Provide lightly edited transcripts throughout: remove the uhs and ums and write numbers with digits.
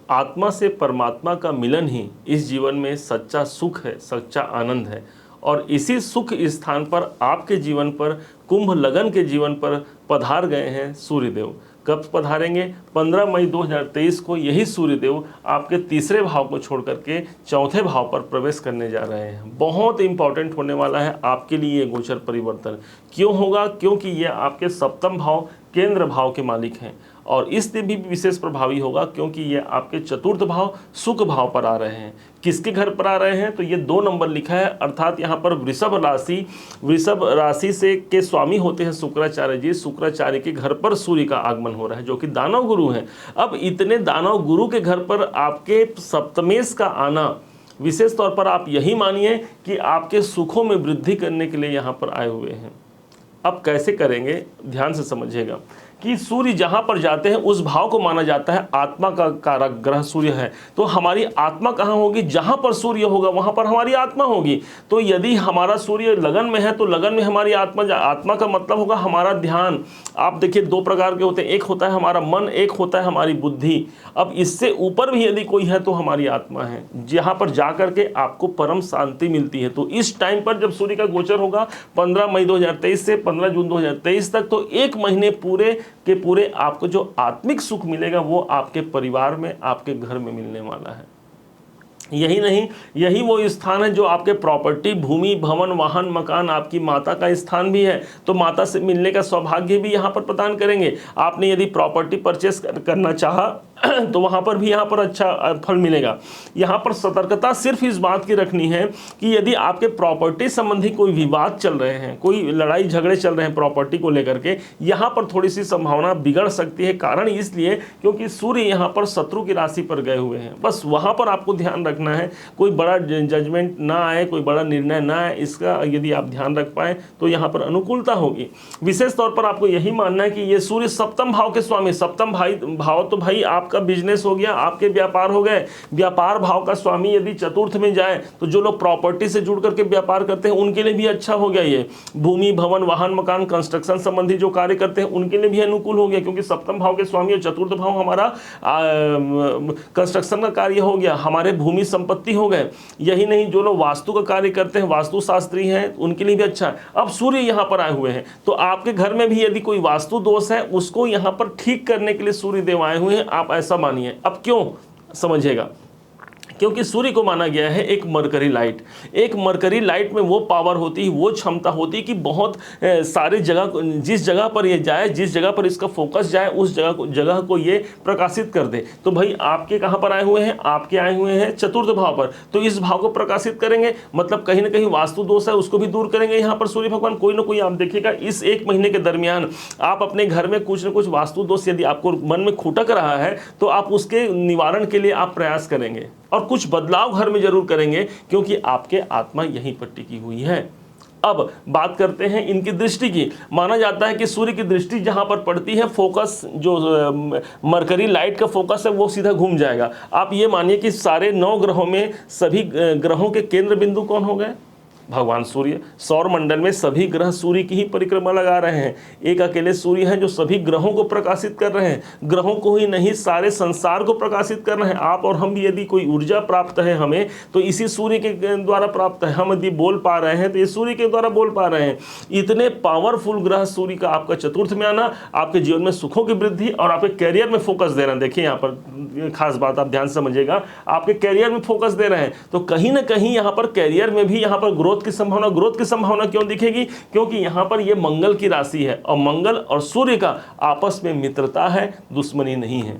आत्मा से परमात्मा का मिलन ही इस जीवन में सच्चा सुख है, सच्चा आनंद है। और इसी सुख स्थान पर आपके जीवन पर, कुंभ लगन के जीवन पर पधार गए हैं सूर्यदेव। कब पधारेंगे? 15 मई 2023 को यही सूर्यदेव आपके तीसरे भाव को छोड़ करके चौथे भाव पर प्रवेश करने जा रहे हैं। बहुत इंपॉर्टेंट होने वाला है आपके लिए ये गोचर परिवर्तन। क्यों होगा? क्योंकि ये आपके सप्तम भाव केंद्र भाव के मालिक हैं और इसलिए भी विशेष प्रभावी होगा क्योंकि ये आपके चतुर्थ भाव सुख भाव पर आ रहे हैं। किसके घर पर आ रहे हैं? तो ये 2 नंबर लिखा है, अर्थात यहाँ पर वृषभ राशि से के स्वामी होते हैं शुक्राचार्य जी। शुक्राचार्य के घर पर सूर्य का आगमन हो रहा है जो कि दानव गुरु हैं। अब इतने दानव गुरु के घर पर आपके सप्तमेश का आना, विशेष तौर पर आप यही मानिए कि आपके सुखों में वृद्धि करने के लिए यहाँ पर आए हुए हैं। अब कैसे करेंगे, ध्यान से समझिएगा कि सूर्य जहां पर जाते हैं उस भाव को माना जाता है आत्मा का कारक ग्रह सूर्य है। तो हमारी आत्मा कहाँ होगी? जहां पर सूर्य होगा वहां पर हमारी आत्मा होगी। तो यदि हमारा सूर्य लगन में है तो लगन में हमारी आत्मा का मतलब होगा हमारा ध्यान। आप देखिए 2 प्रकार के होते हैं, एक होता है हमारा मन, एक होता है हमारी बुद्धि। अब इससे ऊपर भी यदि कोई है तो हमारी आत्मा है, जहां पर जा करके आपको परम शांति मिलती है। तो इस टाइम पर जब सूर्य का गोचर होगा 15 मई 2023 से 15 जून 2023 तक, तो 1 महीने पूरे आपको जो आत्मिक सुख मिलेगा वो आपके परिवार में, आपके घर में मिलने वाला है। यही नहीं, यही वो स्थान है जो आपके प्रॉपर्टी, भूमि, भवन, वाहन, मकान, आपकी माता का स्थान भी है। तो माता से मिलने का सौभाग्य भी यहाँ पर प्रदान करेंगे। आपने यदि प्रॉपर्टी परचेस करना चाहा तो वहाँ पर भी यहाँ पर अच्छा फल मिलेगा। यहाँ पर सतर्कता सिर्फ इस बात की रखनी है कि यदि आपके प्रॉपर्टी संबंधी कोई विवाद चल रहे हैं, कोई लड़ाई झगड़े चल रहे हैं प्रॉपर्टी को लेकर के, यहाँ पर थोड़ी सी संभावना बिगड़ सकती है। कारण इसलिए क्योंकि सूर्य यहाँ पर शत्रु की राशि पर गए हुए हैं। बस वहाँ पर आपको ध्यान रखना है, कोई बड़ा जजमेंट ना आए, कोई बड़ा निर्णय ना आए, इसका यदि आप ध्यान रख पाए तो यहाँ पर अनुकूलता होगी। विशेष तौर पर आपको यही मानना है कि ये सूर्य सप्तम भाव के स्वामी, सप्तम भाव तो भाई आपका बिजनेस हो गया, आपके व्यापार हो गए। व्यापार भाव का स्वामी यदि चतुर्थ में जाए तो जो लोग प्रॉपर्टी से जुड़ करके व्यापार करते हैं उनके लिए भी अच्छा हो गया। ये भूमि, भवन, वाहन, मकान, कंस्ट्रक्शन संबंधी जो कार्य करते हैं उनके लिए भी अनुकूल हो गया, क्योंकि सप्तम भाव के स्वामी और चतुर्थ भाव हमारा कंस्ट्रक्शन का कार्य हो गया, हमारे भूमि संपत्ति हो गए। यही नहीं, जो लोग वास्तु का कार्य करते हैं, वास्तुशास्त्री हैं, उनके लिए भी अच्छा है। अब सूर्य यहाँ पर आए हुए हैं तो आपके घर में भी यदि कोई वास्तु दोष है उसको यहाँ पर ठीक करने के लिए सूर्य देव आए हुए हैं, आप ऐसा मानिए। अब क्यों, समझिएगा, क्योंकि सूर्य को माना गया है एक मरकरी लाइट। एक मरकरी लाइट में वो पावर होती है, वो क्षमता होती है कि बहुत सारे जगह, जिस जगह पर ये जाए, जिस जगह पर इसका फोकस जाए, उस जगह को ये प्रकाशित कर दे। तो भाई आपके कहाँ पर आए हुए हैं? आपके आए हुए हैं चतुर्थ भाव पर, तो इस भाव को प्रकाशित करेंगे, मतलब कहीं ना कहीं वास्तु दोष है उसको भी दूर करेंगे। यहाँ पर सूर्य भगवान कोई ना कोई, आप देखिएगा इस 1 महीने के दरमियान आप अपने घर में कुछ ना कुछ वास्तु दोष यदि आपको मन में खुटक रहा है तो आप उसके निवारण के लिए आप प्रयास करेंगे और कुछ बदलाव घर में जरूर करेंगे, क्योंकि आपके आत्मा यहीं पर टिकी हुई है। अब बात करते हैं इनकी दृष्टि की। माना जाता है कि सूर्य की दृष्टि जहां पर पड़ती है, फोकस जो मरकरी लाइट का फोकस है वो सीधा घूम जाएगा। आप ये मानिए कि सारे 9 ग्रहों में सभी ग्रहों के केंद्र बिंदु कौन हो गए? भगवान सूर्य। सौर मंडल में सभी ग्रह सूर्य की ही परिक्रमा लगा रहे हैं। एक अकेले सूर्य हैं जो सभी ग्रहों को प्रकाशित कर रहे हैं। ग्रहों को ही नहीं, सारे संसार को प्रकाशित कर रहे हैं। आप और हम भी यदि कोई ऊर्जा प्राप्त है हमें, तो इसी सूर्य के द्वारा प्राप्त है। हम यदि बोल पा रहे हैं तो ये सूर्य के द्वारा बोल पा रहे हैं। इतने पावरफुल ग्रह सूर्य का आपका चतुर्थ में आना आपके जीवन में सुखों की वृद्धि और आपके कैरियर में फोकस दे रहे हैं। देखिए यहाँ पर खास बात आप ध्यान समझिएगा, आपके कैरियर में फोकस दे रहे हैं, तो कहीं ना कहीं यहाँ पर कैरियर में भी यहाँ पर ग्रोथ की संभावना क्यों दिखेगी? क्योंकि यहां पर यह मंगल की राशि है और मंगल और सूर्य का आपस में मित्रता है, दुश्मनी नहीं है।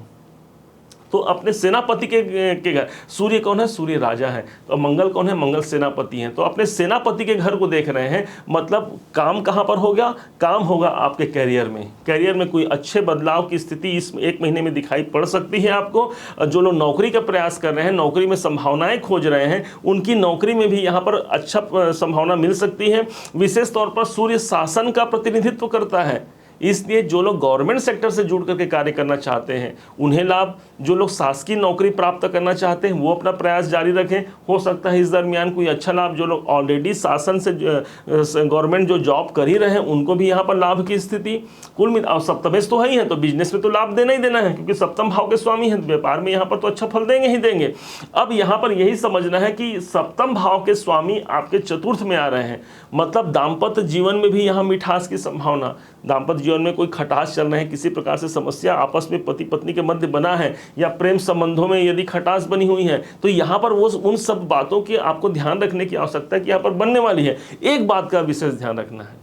तो अपने सेनापति के घर, सूर्य कौन है? सूर्य राजा है। तो मंगल कौन है? मंगल सेनापति हैं। तो अपने सेनापति के घर को देख रहे हैं, मतलब काम कहां पर होगा? काम होगा आपके कैरियर में। कैरियर में कोई अच्छे बदलाव की स्थिति इस 1 महीने में दिखाई पड़ सकती है आपको। जो लोग नौकरी का प्रयास कर रहे हैं, नौकरी में संभावनाएं खोज रहे हैं, उनकी नौकरी में भी यहाँ पर अच्छा संभावना मिल सकती है। विशेष तौर पर सूर्य शासन का प्रतिनिधित्व करता है, इसलिए जो लोग गवर्नमेंट सेक्टर से जुड़ करके कार्य करना चाहते हैं उन्हें लाभ, जो लोग शासकीय नौकरी प्राप्त करना चाहते हैं वो अपना प्रयास जारी रखें, हो सकता है इस दरमियान कोई अच्छा लाभ। जो लोग ऑलरेडी शासन से गवर्नमेंट जो जॉब कर ही रहे हैं उनको भी यहाँ पर लाभ की स्थिति। कुल मिला सप्तमेश तो है ही है, तो बिजनेस में तो लाभ देना ही देना है, क्योंकि सप्तम भाव के स्वामी हैं, व्यापार में यहाँ पर तो अच्छा फल देंगे ही देंगे। अब यहाँ पर यही समझना है कि सप्तम भाव के स्वामी आपके चतुर्थ में आ रहे हैं, मतलब दाम्पत्य जीवन में भी यहाँ मिठास की संभावना, दाम्पत्य जीवन में कोई खटास चल रहे हैं, किसी प्रकार से समस्या आपस में पति पत्नी के मध्य बना है, या प्रेम संबंधों में यदि खटास बनी हुई है, तो यहाँ पर वो उन सब बातों की आपको ध्यान रखने की आवश्यकता है कि यहाँ पर बनने वाली है। एक बात का विशेष ध्यान रखना है,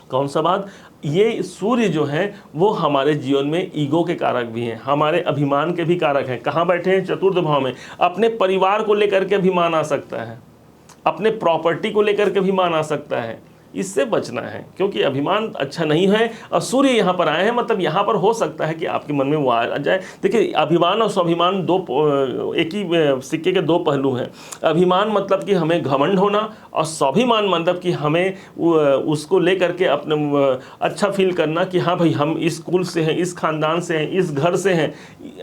कौन सा बात? ये सूर्य जो है वो हमारे जीवन में ईगो के कारक भी हैं, हमारे अभिमान के भी कारक हैं। कहाँ बैठे हैं? चतुर्थ भाव में। अपने परिवार को लेकर के अभिमान आ सकता है, अपने प्रॉपर्टी को लेकर के अभिमान आ सकता है, इससे बचना है, क्योंकि अभिमान अच्छा नहीं है। और सूर्य यहाँ पर आए हैं, मतलब यहाँ पर हो सकता है कि आपके मन में वो आ जाए। देखिए, अभिमान और स्वाभिमान एक ही सिक्के के दो पहलू हैं। अभिमान मतलब कि हमें घमंड होना, और स्वाभिमान मतलब कि हमें उसको लेकर के अपने अच्छा फील करना कि हाँ भाई हम इस कुल से हैं, इस खानदान से हैं, इस घर से हैं,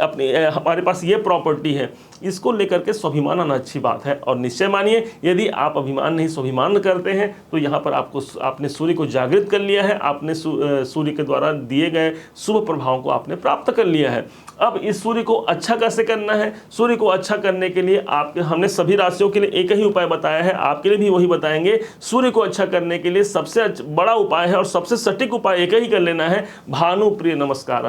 अपने हमारे पास ये प्रॉपर्टी है, इसको लेकर के स्वाभिमान आना अच्छी बात है। और निश्चय मानिए, यदि आप अभिमान नहीं स्वाभिमान करते हैं तो यहाँ पर आपने सूर्य को जागृत कर लिया है, आपने सूर्य के द्वारा दिए गए शुभ प्रभावों को आपने प्राप्त कर लिया है। अब इस सूर्य को अच्छा कैसे करना है? सूर्य को अच्छा करने के लिए हमने सभी राशियों के लिए एक ही उपाय बताया है, आपके लिए भी वही बताएंगे। सूर्य को अच्छा करने के लिए सबसे बड़ा उपाय है और सबसे सटीक उपाय एक ही कर लेना है, भानु प्रिय नमस्कार।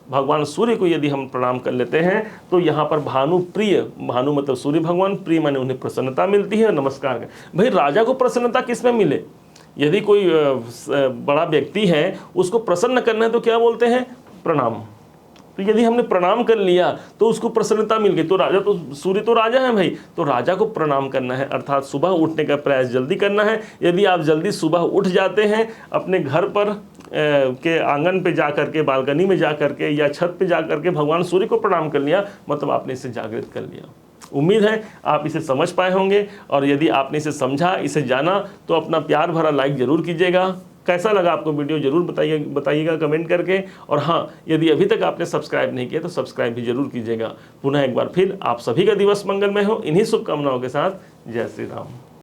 भगवान सूर्य को यदि हम प्रणाम कर लेते हैं तो यहाँ पर भानु प्रिय, भानु मतलब सूर्य भगवान, प्रिय माने उन्हें प्रसन्नता मिलती है। नमस्कार भाई, राजा को प्रसन्नता किस में मिले? यदि कोई बड़ा व्यक्ति है उसको प्रसन्न करना है तो क्या बोलते हैं? प्रणाम। तो यदि हमने प्रणाम कर लिया तो उसको प्रसन्नता मिल गई, तो राजा तो सूर्य तो राजा है भाई, तो राजा को प्रणाम करना है, अर्थात सुबह उठने का प्रयास जल्दी करना है। यदि आप जल्दी सुबह उठ जाते हैं, अपने घर पर के आंगन पे जा करके, बालकनी में जा करके या छत पे जा करके भगवान सूर्य को प्रणाम कर लिया, मतलब आपने इसे जागृत कर लिया। उम्मीद है आप इसे समझ पाए होंगे, और यदि आपने इसे समझा, इसे जाना, तो अपना प्यार भरा लाइक जरूर कीजिएगा। कैसा लगा आपको वीडियो जरूर बताइएगा कमेंट करके। और हाँ, यदि अभी तक आपने सब्सक्राइब नहीं किया तो सब्सक्राइब भी जरूर कीजिएगा। पुनः एक बार फिर आप सभी का दिवस मंगलमय हो, इन्हीं शुभकामनाओं के साथ जय श्री राम।